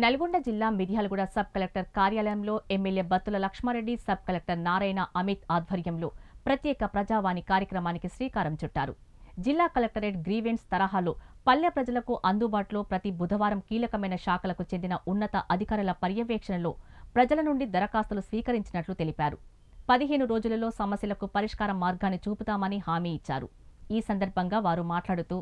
నల్గొండ జిల్లా Miryalaguda sub collector కార్యాలయంలో MLA Battula Lakshmareddy, sub collector Narayana Amit ఆధ్వర్యంలో ప్రత్యేక ప్రజావాణి కార్యక్రమానికి శ్రీకారం చుట్టారు. జిల్లా కలెక్టరేట్ గ్రీవెన్స్ తరహాలో పల్లె ప్రజలకు అందుబాటులో ప్రతి బుధవారం కీలకమైన శాఖలకు చెందిన ఉన్నత అధికారుల పర్యవేక్షణలో ప్రజల నుండి దరఖాస్తులు స్వీకరించినట్లు తెలిపారు. 15 రోజులలో సమస్యలకు పరిష్కార మార్గాన్ని చూపుతామని హామీ ఇచ్చారు. ఈ సందర్భంగా వారు మాట్లాడుతూ,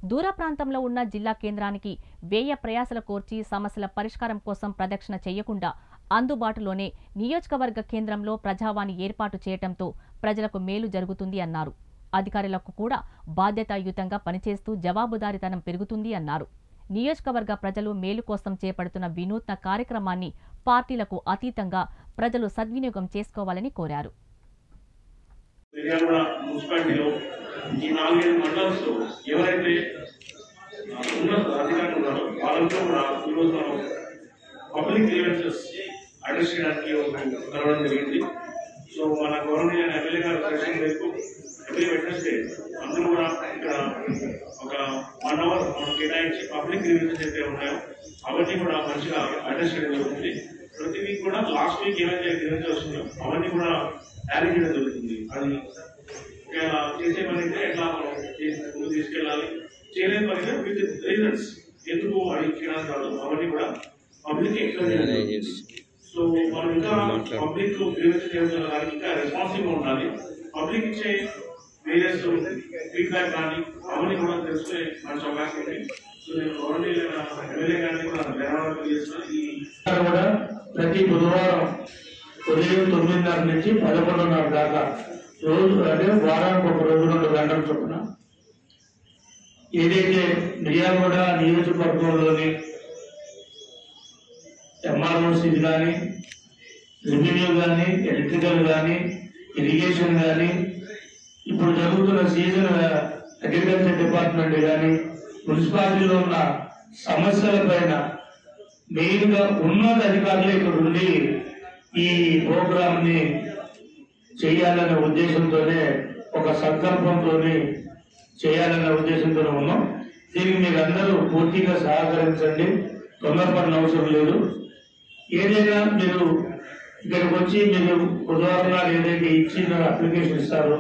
దూర ప్రాంతంలో ఉన్న జిల్లా కేంద్రానికి వ్యయ ప్రయాసల కోర్చి సమస్యల పరిష్కారం కోసం ప్రదక్షిణ చేయకుండా అందుబాటులోనే నియోజకవర్గ కేంద్రంలో ప్రజావాణి ఏర్పాటు చేయడంతో ప్రజలకు మేలు జరుగుతుంది అన్నారు. అధికారులకు కూడా బాధ్యతాయుతంగా పనిచేస్తూ జవాబుదారీతనం పెరుగుతుంది అన్నారు. నియోజకవర్గ ప్రజలు మేలు కోసం చేపడుతున్న వినూత్న కార్యక్రమాన్ని పార్టీలకు అతీతంగా ప్రజలు సద్వినియోగం చేసుకోవాలని కోరారు. ఈ 4-5 మండలాల్లో ఎవరైతే ఉన్నత అధికారులు ఉన్నారో వాళ్ళంతా కూడా ఈరోజు మనం పబ్లిక్ గ్రీవెన్సెస్ అడ్రస్ చేయడానికి కలవడం జరిగింది. సో మన గవర్నమెంట్ ఎమ్మెల్యే గారు సెషన్ రేపు ఎవ్రీ వెడ్నెస్డే అందరూ కూడా ఇక్కడ ఒక 1 అవర్ మనం కేటాయించి పబ్లిక్ గ్రీవెన్సెస్ అయితే ఉన్నాయో అవన్నీ కూడా మంచిగా అడ్రస్ చేయడం జరుగుతుంది. ప్రతి వీక్ కూడా లాస్ట్ వీక్ ఏవైతే గ్రీవెన్సెస్ వస్తున్నాయో అవన్నీ కూడా టాలీ చేయడం జరుగుతుంది. అది చేసే పని అయితే ఎట్లా మనం ముందు తీసుకెళ్ళాలి, చేయలేని పని విత్ రీజన్స్ ఎందుకు అది చేయడానికి కాదు అవన్నీ కూడా పబ్లిక్ ఎక్స్ప్లెయిన్. సో మనం ఇంకా పబ్లిక్ గ్రీవెన్స్ చేయడానికి ఇంకా రెస్పాన్సివ్గా ఉండాలి. పబ్లిక్ ఇచ్చే వేరియస్ ఫీడ్బ్యాక్ కానీ అవన్నీ కూడా తెలుసుకునే మంచి అవకాశం ఉంది. సో నేను గవర్నమెంట్ ఎమ్మెల్యే గారిని కూడా ధన్యవాదాలు చేస్తున్నాను. ఈ కూడా ప్రతి బుధవారం ఉదయం 9:30 నుంచి 11:30 దాకా రోజు అంటే వారానికి ఒక రోజు 2 గంటల చొప్పున ఏదైతే మిర్యాలగూడ నియోజకవర్గంలోని ఎంఆర్ఓసీస్ కానీ, రెవెన్యూ కానీ, ఎలక్ట్రికల్ కానీ, ఇరిగేషన్ కానీ, ఇప్పుడు జరుగుతున్న సీజన్ అగ్రికల్చర్ డిపార్ట్మెంట్ కానీ, మున్సిపాలిటీలో ఉన్న సమస్యల పైన మెయిన్గా ఉన్నత అధికారులు ఇక్కడ ఉండి ఈ ప్రోగ్రామ్ ని చేయాలనే ఉద్దేశంతోనే, ఒక సంకల్పంతోనే చేయాలనే ఉద్దేశంతోనే ఉన్నాం. దీనికి మీరు అందరూ పూర్తిగా సహకరించండి, తొందరపడిన అవసరం లేదు. ఏదైనా మీరు ఇక్కడికి వచ్చి మీరు బుధవారం నాడు ఏదైతే ఇచ్చిన అప్లికేషన్ ఇస్తారో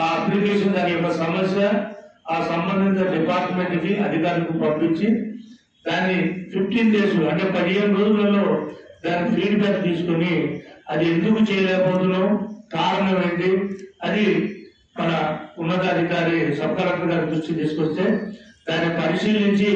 ఆ అప్లికేషన్ దాని యొక్క సమస్య ఆ సంబంధిత డిపార్ట్మెంట్ కి అధికారులకు పంపించి దాన్ని 15 days అంటే 15 రోజులలో దాని ఫీడ్బ్యాక్ తీసుకుని అది ఎందుకు చేయలేకపోతున్నాం, కారణం ఏంటి, అది మన ఉన్నతాధికారి సబ్ కలెక్టర్ గారి దృష్టికి తీసుకొస్తే దాన్ని పరిశీలించి